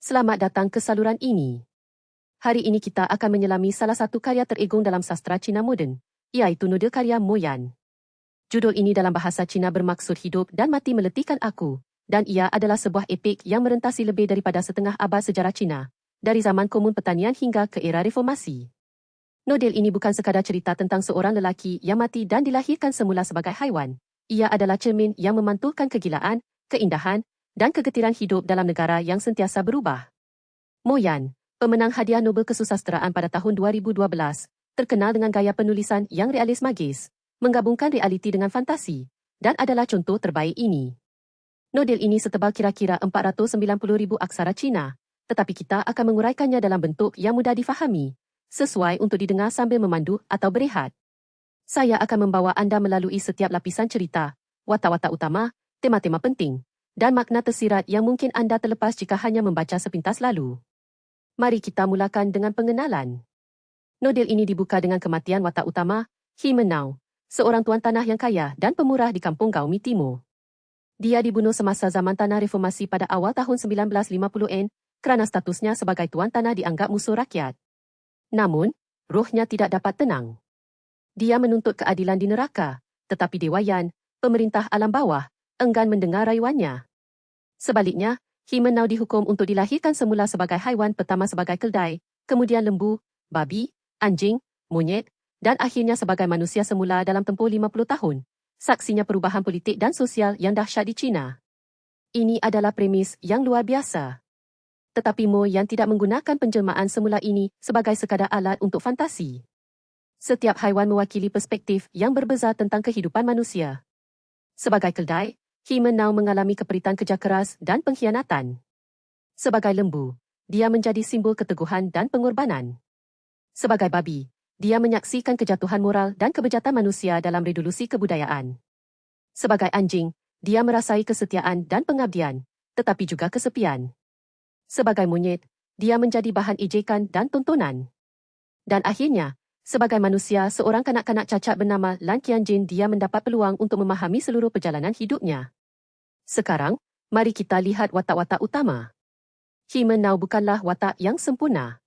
Selamat datang ke saluran ini. Hari ini kita akan menyelami salah satu karya teragong dalam sastra Cina moden, iaitu nodel karya Mo Yan. Judul ini dalam bahasa Cina bermaksud hidup dan mati meletihkan aku, dan ia adalah sebuah epik yang merentasi lebih daripada setengah abad sejarah Cina, dari zaman komun pertanian hingga ke era reformasi. Nodel ini bukan sekadar cerita tentang seorang lelaki yang mati dan dilahirkan semula sebagai haiwan. Ia adalah cermin yang memantulkan kegilaan, keindahan, dan kegetiran hidup dalam negara yang sentiasa berubah. Mo Yan, pemenang Hadiah Nobel Kesusasteraan pada tahun 2012, terkenal dengan gaya penulisan yang realis magis, menggabungkan realiti dengan fantasi, dan adalah contoh terbaik ini. Nodel ini setebal kira-kira 490,000 aksara Cina, tetapi kita akan menguraikannya dalam bentuk yang mudah difahami, sesuai untuk didengar sambil memandu atau berehat. Saya akan membawa anda melalui setiap lapisan cerita, watak-watak utama, tema-tema penting, dan makna tersirat yang mungkin anda terlepas jika hanya membaca sepintas lalu. Mari kita mulakan dengan pengenalan. Nodel ini dibuka dengan kematian watak utama, He Menau, seorang tuan tanah yang kaya dan pemurah di kampung Gaomi Timur. Dia dibunuh semasa zaman tanah reformasi pada awal tahun 1950-an kerana statusnya sebagai tuan tanah dianggap musuh rakyat. Namun, rohnya tidak dapat tenang. Dia menuntut keadilan di neraka, tetapi Dewa Yan, pemerintah alam bawah, enggan mendengar rayuannya. Sebaliknya, He Menau dihukum untuk dilahirkan semula sebagai haiwan pertama sebagai keldai, kemudian lembu, babi, anjing, monyet, dan akhirnya sebagai manusia semula dalam tempoh 50 tahun, saksinya perubahan politik dan sosial yang dahsyat di China. Ini adalah premis yang luar biasa. Tetapi Mo Yan tidak menggunakan penjelmaan semula ini sebagai sekadar alat untuk fantasi. Setiap haiwan mewakili perspektif yang berbeza tentang kehidupan manusia. Sebagai keldai, He Menau mengalami keperitan kerja keras dan pengkhianatan. Sebagai lembu, dia menjadi simbol keteguhan dan pengorbanan. Sebagai babi, dia menyaksikan kejatuhan moral dan kebejatan manusia dalam revolusi kebudayaan. Sebagai anjing, dia merasai kesetiaan dan pengabdian, tetapi juga kesepian. Sebagai monyet, dia menjadi bahan ejekan dan tontonan. Dan akhirnya, sebagai manusia, seorang kanak-kanak cacat bernama Lan Qianjin, dia mendapat peluang untuk memahami seluruh perjalanan hidupnya. Sekarang, mari kita lihat watak-watak utama. He Menau bukanlah watak yang sempurna.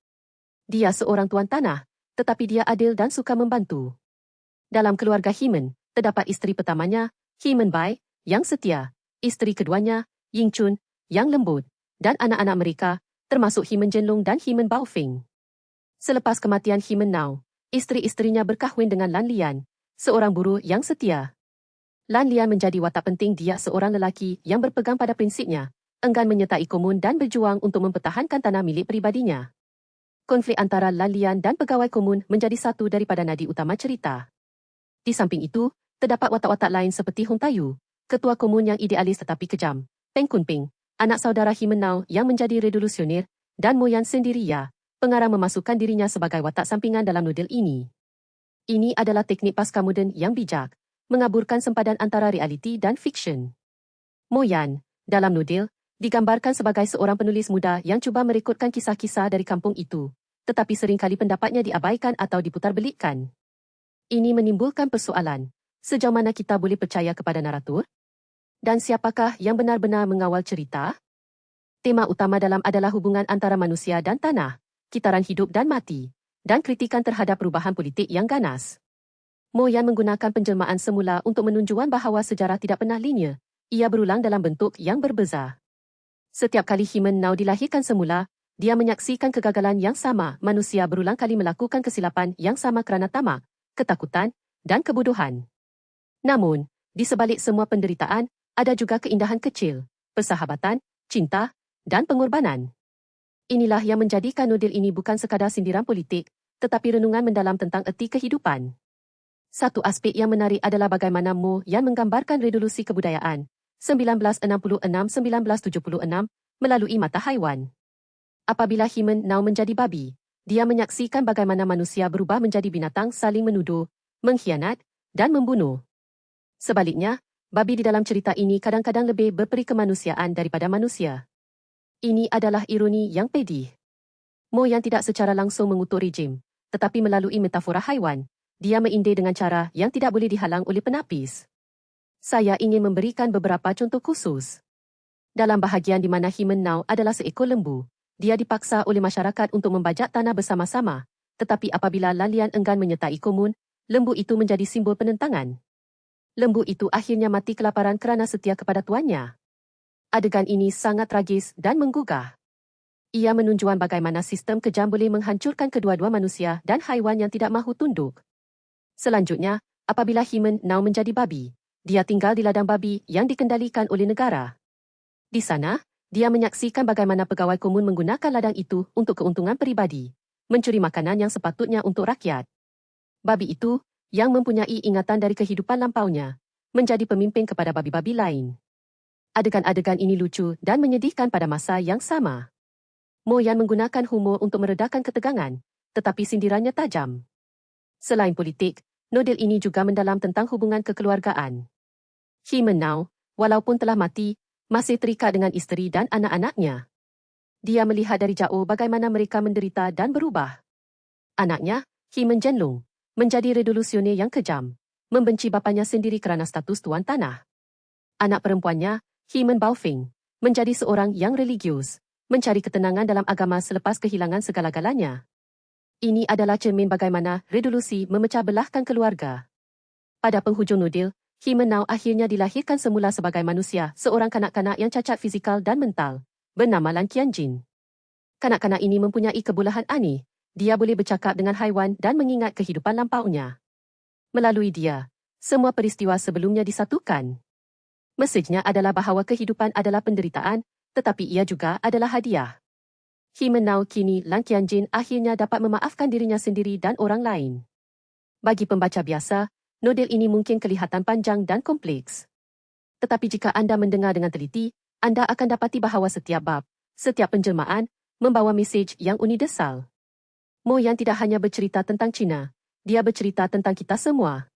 Dia seorang tuan tanah, tetapi dia adil dan suka membantu. Dalam keluarga He Men, terdapat isteri pertamanya, He Men Bai, yang setia, isteri keduanya, Ying Chun, yang lembut, dan anak-anak mereka, termasuk He Men Zhenlong dan He Men Baofeng. Selepas kematian He Menau, isteri-isterinya berkahwin dengan Lan Lian, seorang buruh yang setia. Lan Lian menjadi watak penting. Dia seorang lelaki yang berpegang pada prinsipnya, enggan menyertai komun dan berjuang untuk mempertahankan tanah milik peribadinya. Konflik antara Lan Lian dan pegawai komun menjadi satu daripada nadi utama cerita. Di samping itu, terdapat watak-watak lain seperti Hong Tayu, ketua komun yang idealis tetapi kejam, Peng Kunping, anak saudara He Menau yang menjadi revolusioner, dan Mo Yan sendiri pengarang memasukkan dirinya sebagai watak sampingan dalam nodel ini. Ini adalah teknik pasca moden yang bijak, mengaburkan sempadan antara realiti dan fiksyen. Mo Yan, dalam nodel, digambarkan sebagai seorang penulis muda yang cuba merekodkan kisah-kisah dari kampung itu, tetapi seringkali pendapatnya diabaikan atau diputarbelikkan. Ini menimbulkan persoalan, sejauh mana kita boleh percaya kepada narator? Dan siapakah yang benar-benar mengawal cerita? Tema utama dalam adalah hubungan antara manusia dan tanah, kitaran hidup dan mati, dan kritikan terhadap perubahan politik yang ganas. Mo Yan menggunakan penjelmaan semula untuk menunjukkan bahawa sejarah tidak pernah linear, ia berulang dalam bentuk yang berbeza. Setiap kali He Menau dilahirkan semula, dia menyaksikan kegagalan yang sama. Manusia berulang kali melakukan kesilapan yang sama kerana tamak, ketakutan, dan kebodohan. Namun, di sebalik semua penderitaan, ada juga keindahan kecil, persahabatan, cinta, dan pengorbanan. Inilah yang menjadikan nodel ini bukan sekadar sindiran politik, tetapi renungan mendalam tentang erti kehidupan. Satu aspek yang menarik adalah bagaimana Mo Yan menggambarkan revolusi kebudayaan 1966-1976 melalui mata haiwan. Apabila He Menau menjadi babi, dia menyaksikan bagaimana manusia berubah menjadi binatang saling menuduh, mengkhianat, dan membunuh. Sebaliknya, babi di dalam cerita ini kadang-kadang lebih berperi kemanusiaan daripada manusia. Ini adalah ironi yang pedih. Mo Yan tidak secara langsung mengutuk rejim, tetapi melalui metafora haiwan, dia meindih dengan cara yang tidak boleh dihalang oleh penapis. Saya ingin memberikan beberapa contoh khusus. Dalam bahagian di mana He Menau adalah seekor lembu, dia dipaksa oleh masyarakat untuk membajak tanah bersama-sama, tetapi apabila Lan Lian enggan menyertai komun, lembu itu menjadi simbol penentangan. Lembu itu akhirnya mati kelaparan kerana setia kepada tuannya. Adegan ini sangat tragis dan menggugah. Ia menunjukkan bagaimana sistem kejam boleh menghancurkan kedua-dua manusia dan haiwan yang tidak mahu tunduk. Selanjutnya, apabila Himen Nau menjadi babi, dia tinggal di ladang babi yang dikendalikan oleh negara. Di sana, dia menyaksikan bagaimana pegawai komun menggunakan ladang itu untuk keuntungan peribadi, mencuri makanan yang sepatutnya untuk rakyat. Babi itu, yang mempunyai ingatan dari kehidupan lampaunya, menjadi pemimpin kepada babi-babi lain. Adegan-adegan ini lucu dan menyedihkan pada masa yang sama. Mo Yan menggunakan humor untuk meredakan ketegangan, tetapi sindirannya tajam. Selain politik, nodel ini juga mendalam tentang hubungan kekeluargaan. Himen Nau, walaupun telah mati, masih terikat dengan isteri dan anak-anaknya. Dia melihat dari jauh bagaimana mereka menderita dan berubah. Anaknya, Himen Zhenlong, menjadi revolusioner yang kejam, membenci bapanya sendiri kerana status tuan tanah. Anak perempuannya, Himen Baofeng, menjadi seorang yang religius, mencari ketenangan dalam agama selepas kehilangan segala-galanya. Ini adalah cermin bagaimana revolusi memecah belahkan keluarga. Pada penghujung nodel, Himen Nau akhirnya dilahirkan semula sebagai manusia, seorang kanak-kanak yang cacat fizikal dan mental, bernama Lan Qianjin. Kanak-kanak ini mempunyai kebolehan aneh. Dia boleh bercakap dengan haiwan dan mengingat kehidupan lampaunya. Melalui dia, semua peristiwa sebelumnya disatukan. Mesejnya adalah bahawa kehidupan adalah penderitaan, tetapi ia juga adalah hadiah. Himen Nau kini Lan Qianjin akhirnya dapat memaafkan dirinya sendiri dan orang lain. Bagi pembaca biasa, nodel ini mungkin kelihatan panjang dan kompleks. Tetapi jika anda mendengar dengan teliti, anda akan dapati bahawa setiap bab, setiap penjelmaan, membawa mesej yang universal. Mo Yan tidak hanya bercerita tentang Cina, dia bercerita tentang kita semua.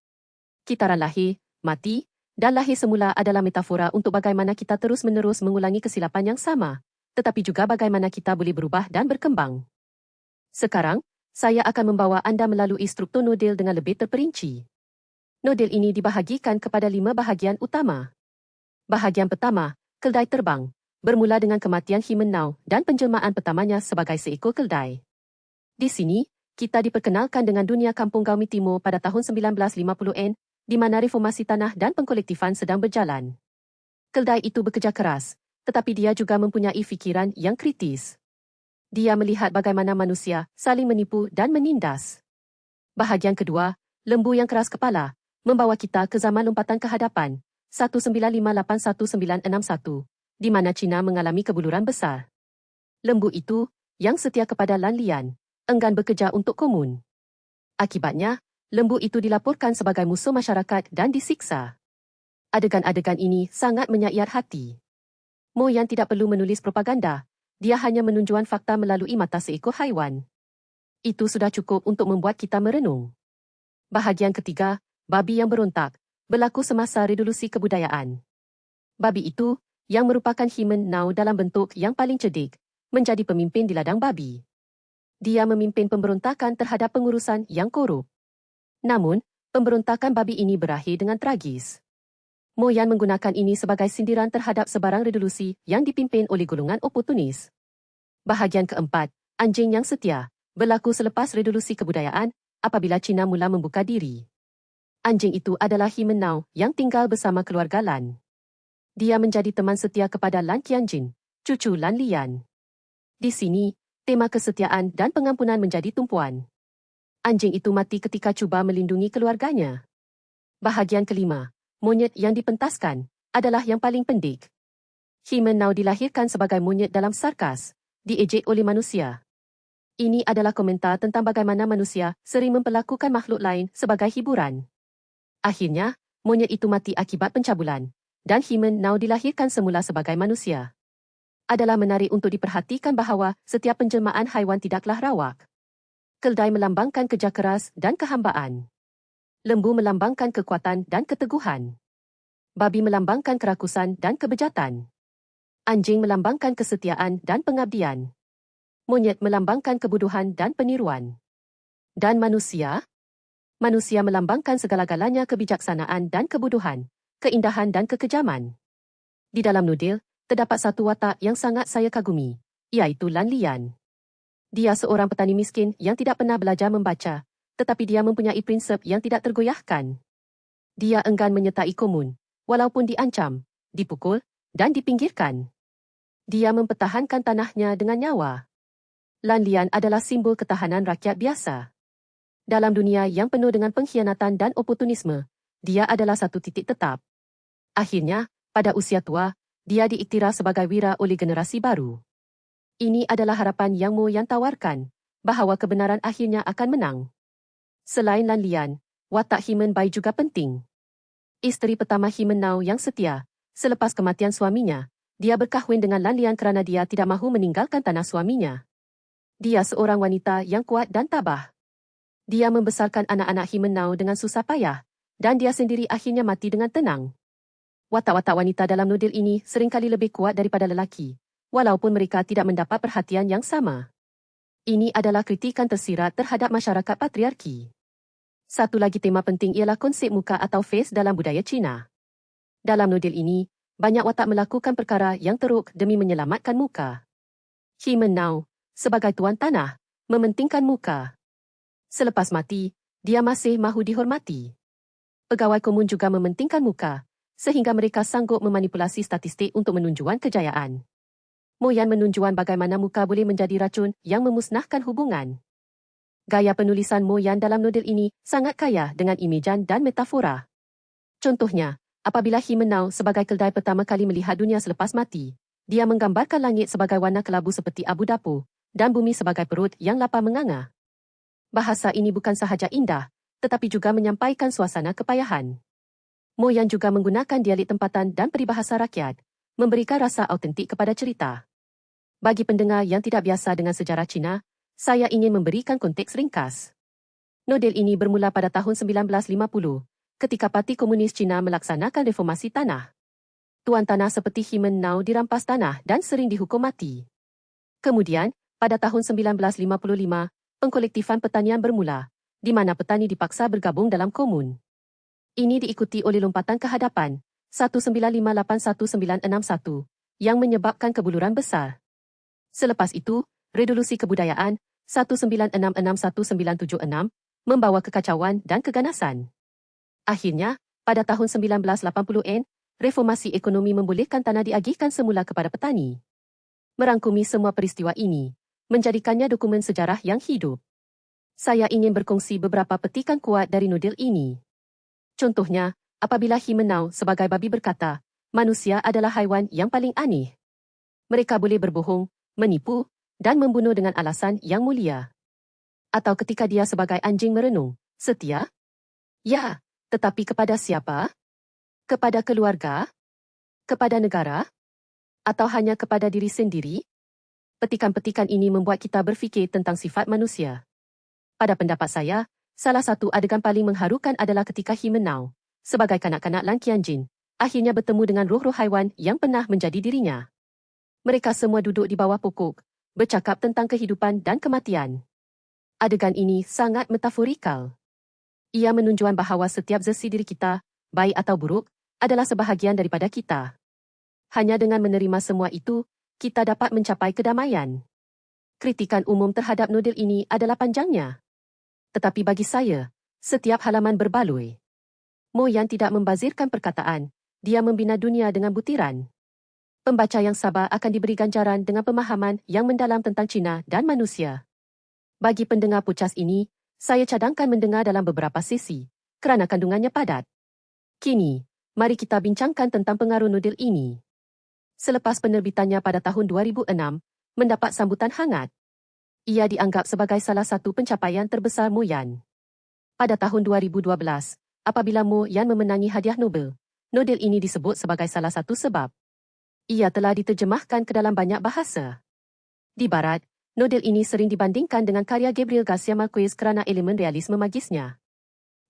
Kitaran lahir, mati, dan lahir semula adalah metafora untuk bagaimana kita terus-menerus mengulangi kesilapan yang sama, tetapi juga bagaimana kita boleh berubah dan berkembang. Sekarang, saya akan membawa anda melalui struktur nodel dengan lebih terperinci. Nodel ini dibahagikan kepada 5 bahagian utama. Bahagian pertama, keldai terbang, bermula dengan kematian Himen Nau dan penjelmaan pertamanya sebagai seekor keldai. Di sini, kita diperkenalkan dengan dunia kampung Gaomi Timur pada tahun 1950-an, di mana reformasi tanah dan pengkolektifan sedang berjalan. Keldai itu bekerja keras, tetapi dia juga mempunyai fikiran yang kritis. Dia melihat bagaimana manusia saling menipu dan menindas. Bahagian kedua, lembu yang keras kepala, membawa kita ke zaman lompatan kehadapan, 1958-1961, di mana China mengalami kebuluran besar. Lembu itu, yang setia kepada Lan Lian, enggan bekerja untuk komun. Akibatnya, lembu itu dilaporkan sebagai musuh masyarakat dan disiksa. Adegan-adegan ini sangat menyayat hati. Mo Yan tidak perlu menulis propaganda, dia hanya menunjukkan fakta melalui mata seekor haiwan. Itu sudah cukup untuk membuat kita merenung. Bahagian ketiga, babi yang berontak, berlaku semasa revolusi kebudayaan. Babi itu, yang merupakan Himen Nau dalam bentuk yang paling cerdik, menjadi pemimpin di ladang babi. Dia memimpin pemberontakan terhadap pengurusan yang korup. Namun, pemberontakan babi ini berakhir dengan tragis. Mo Yan menggunakan ini sebagai sindiran terhadap sebarang revolusi yang dipimpin oleh golongan oportunis. Bahagian keempat, anjing yang setia, berlaku selepas revolusi kebudayaan apabila China mula membuka diri. Anjing itu adalah Himen Nau yang tinggal bersama keluarga Lan. Dia menjadi teman setia kepada Lan Qianjin, cucu Lan Lian. Di sini, tema kesetiaan dan pengampunan menjadi tumpuan. Anjing itu mati ketika cuba melindungi keluarganya. Bahagian kelima, monyet yang dipentaskan, adalah yang paling pendik. Himen Nau dilahirkan sebagai monyet dalam sarkas, diejek oleh manusia. Ini adalah komentar tentang bagaimana manusia sering memperlakukan makhluk lain sebagai hiburan. Akhirnya, monyet itu mati akibat pencabulan, dan Himen Nau dilahirkan semula sebagai manusia. Adalah menarik untuk diperhatikan bahawa setiap penjelmaan haiwan tidaklah rawak. Keldai melambangkan kerja keras dan kehambaan. Lembu melambangkan kekuatan dan keteguhan. Babi melambangkan kerakusan dan kebejatan. Anjing melambangkan kesetiaan dan pengabdian. Monyet melambangkan kebodohan dan peniruan. Dan manusia? Manusia melambangkan segala-galanya kebijaksanaan dan kebodohan, keindahan dan kekejaman. Di dalam nodel, terdapat satu watak yang sangat saya kagumi, iaitu Lan Lian. Dia seorang petani miskin yang tidak pernah belajar membaca, tetapi dia mempunyai prinsip yang tidak tergoyahkan. Dia enggan menyertai komun, walaupun diancam, dipukul, dan dipinggirkan. Dia mempertahankan tanahnya dengan nyawa. Lan Lian adalah simbol ketahanan rakyat biasa. Dalam dunia yang penuh dengan pengkhianatan dan oportunisme, dia adalah satu titik tetap. Akhirnya, pada usia tua, dia diiktiraf sebagai wira oleh generasi baru. Ini adalah harapan yang Mo Yan tawarkan, bahawa kebenaran akhirnya akan menang. Selain Lan Lian, watak Himen Bai juga penting. Isteri pertama Himen Nau yang setia, selepas kematian suaminya, dia berkahwin dengan Lan Lian kerana dia tidak mahu meninggalkan tanah suaminya. Dia seorang wanita yang kuat dan tabah. Dia membesarkan anak-anak Himen Nau dengan susah payah, dan dia sendiri akhirnya mati dengan tenang. Watak-watak wanita dalam nodel ini seringkali lebih kuat daripada lelaki, walaupun mereka tidak mendapat perhatian yang sama. Ini adalah kritikan tersirat terhadap masyarakat patriarki. Satu lagi tema penting ialah konsep muka atau face dalam budaya Cina. Dalam nodel ini, banyak watak melakukan perkara yang teruk demi menyelamatkan muka. Himen Nau, sebagai tuan tanah, mementingkan muka. Selepas mati, dia masih mahu dihormati. Pegawai komun juga mementingkan muka, sehingga mereka sanggup memanipulasi statistik untuk menunjukkan kejayaan. Mo Yan menunjukkan bagaimana muka boleh menjadi racun yang memusnahkan hubungan. Gaya penulisan Mo Yan dalam nodel ini sangat kaya dengan imejan dan metafora. Contohnya, apabila Himen Nau sebagai keldai pertama kali melihat dunia selepas mati, dia menggambarkan langit sebagai warna kelabu seperti abu dapur dan bumi sebagai perut yang lapar menganga. Bahasa ini bukan sahaja indah, tetapi juga menyampaikan suasana kepayahan. Mo Yan juga menggunakan dialek tempatan dan peribahasa rakyat, memberikan rasa autentik kepada cerita. Bagi pendengar yang tidak biasa dengan sejarah Cina, saya ingin memberikan konteks ringkas. Nodel ini bermula pada tahun 1950, ketika Parti Komunis Cina melaksanakan reformasi tanah. Tuan tanah seperti Himen Nau dirampas tanah dan sering dihukum mati. Kemudian, pada tahun 1955, pengkolektifan pertanian bermula, di mana petani dipaksa bergabung dalam komun. Ini diikuti oleh lompatan ke hadapan, 1958-1961, yang menyebabkan kebuluran besar. Selepas itu, revolusi kebudayaan, 1966-1976, membawa kekacauan dan keganasan. Akhirnya, pada tahun 1980-an, reformasi ekonomi membolehkan tanah diagihkan semula kepada petani. Merangkumi semua peristiwa ini, menjadikannya dokumen sejarah yang hidup. Saya ingin berkongsi beberapa petikan kuat dari nodel ini. Contohnya, apabila Himen Nau sebagai babi berkata, manusia adalah haiwan yang paling aneh. Mereka boleh berbohong, menipu, dan membunuh dengan alasan yang mulia. Atau ketika dia sebagai anjing merenung, setia? Ya, tetapi kepada siapa? Kepada keluarga? Kepada negara? Atau hanya kepada diri sendiri? Petikan-petikan ini membuat kita berfikir tentang sifat manusia. Pada pendapat saya, salah satu adegan paling mengharukan adalah ketika Himen Nau, sebagai kanak-kanak Lan Qianjin, akhirnya bertemu dengan roh-roh haiwan yang pernah menjadi dirinya. Mereka semua duduk di bawah pokok, bercakap tentang kehidupan dan kematian. Adegan ini sangat metaforikal. Ia menunjukkan bahawa setiap versi diri kita, baik atau buruk, adalah sebahagian daripada kita. Hanya dengan menerima semua itu, kita dapat mencapai kedamaian. Kritikan umum terhadap nodel ini adalah panjangnya. Tetapi bagi saya, setiap halaman berbaloi. Mo Yan tidak membazirkan perkataan, dia membina dunia dengan butiran. Pembaca yang sabar akan diberi ganjaran dengan pemahaman yang mendalam tentang Cina dan manusia. Bagi pendengar podcast ini, saya cadangkan mendengar dalam beberapa sesi, kerana kandungannya padat. Kini, mari kita bincangkan tentang pengaruh nodel ini. Selepas penerbitannya pada tahun 2006, mendapat sambutan hangat. Ia dianggap sebagai salah satu pencapaian terbesar Mo Yan. Pada tahun 2012, apabila Mo Yan memenangi hadiah Nobel, nodel ini disebut sebagai salah satu sebab. Ia telah diterjemahkan ke dalam banyak bahasa. Di Barat, nodel ini sering dibandingkan dengan karya Gabriel Garcia Marquez kerana elemen realisme magisnya.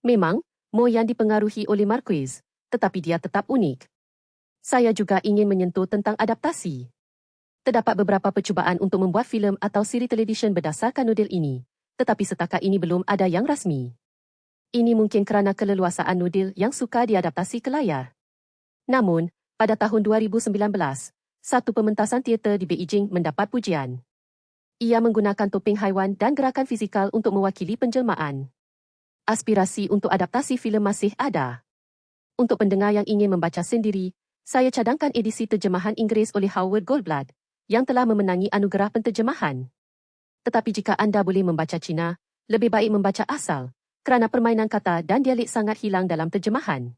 Memang, Mo Yan dipengaruhi oleh Marquez, tetapi dia tetap unik. Saya juga ingin menyentuh tentang adaptasi. Terdapat beberapa percubaan untuk membuat filem atau siri televisyen berdasarkan nodel ini, tetapi setakat ini belum ada yang rasmi. Ini mungkin kerana keleluasaan nodel yang suka diadaptasi ke layar. Namun, pada tahun 2019, satu pementasan teater di Beijing mendapat pujian. Ia menggunakan topeng haiwan dan gerakan fizikal untuk mewakili penjelmaan. Aspirasi untuk adaptasi filem masih ada. Untuk pendengar yang ingin membaca sendiri, saya cadangkan edisi terjemahan Inggeris oleh Howard Goldblatt yang telah memenangi anugerah penterjemahan. Tetapi jika anda boleh membaca Cina, lebih baik membaca asal kerana permainan kata dan dialek sangat hilang dalam terjemahan.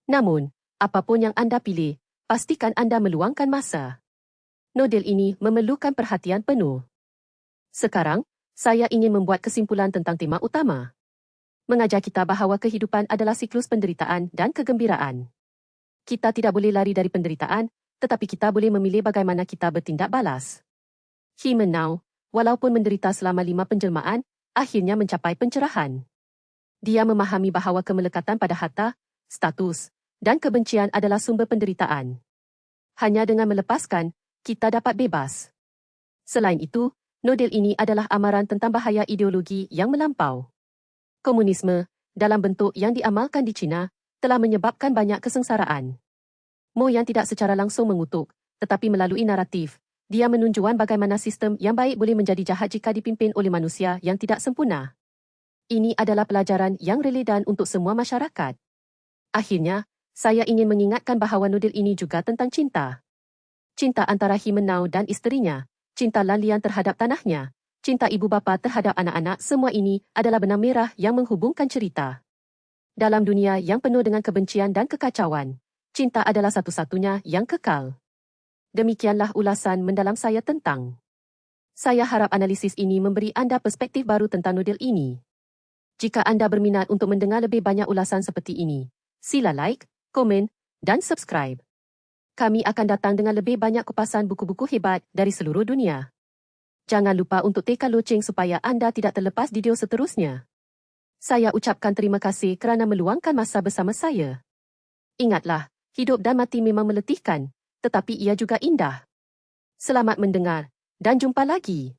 Namun, apapun yang anda pilih, pastikan anda meluangkan masa. Nodel ini memerlukan perhatian penuh. Sekarang, saya ingin membuat kesimpulan tentang tema utama. Mengajar kita bahawa kehidupan adalah siklus penderitaan dan kegembiraan. Kita tidak boleh lari dari penderitaan, tetapi kita boleh memilih bagaimana kita bertindak balas. Himenau, walaupun menderita selama 5 penjelmaan, akhirnya mencapai pencerahan. Dia memahami bahawa kemelekatan pada harta, status, dan kebencian adalah sumber penderitaan. Hanya dengan melepaskan, kita dapat bebas. Selain itu, nodel ini adalah amaran tentang bahaya ideologi yang melampau. Komunisme, dalam bentuk yang diamalkan di China, telah menyebabkan banyak kesengsaraan. Mo Yan tidak secara langsung mengutuk, tetapi melalui naratif, dia menunjukkan bagaimana sistem yang baik boleh menjadi jahat jika dipimpin oleh manusia yang tidak sempurna. Ini adalah pelajaran yang relevan untuk semua masyarakat. Akhirnya, saya ingin mengingatkan bahawa nodel ini juga tentang cinta. Cinta antara Himenau dan isterinya, cinta Lanlian terhadap tanahnya, cinta ibu bapa terhadap anak-anak, semua ini adalah benang merah yang menghubungkan cerita. Dalam dunia yang penuh dengan kebencian dan kekacauan, cinta adalah satu-satunya yang kekal. Demikianlah ulasan mendalam saya tentang. Saya harap analisis ini memberi anda perspektif baru tentang nodel ini. Jika anda berminat untuk mendengar lebih banyak ulasan seperti ini, sila like, komen, dan subscribe. Kami akan datang dengan lebih banyak kupasan buku-buku hebat dari seluruh dunia. Jangan lupa untuk tekan loceng supaya anda tidak terlepas video seterusnya. Saya ucapkan terima kasih kerana meluangkan masa bersama saya. Ingatlah, hidup dan mati memang meletihkan, tetapi ia juga indah. Selamat mendengar, dan jumpa lagi.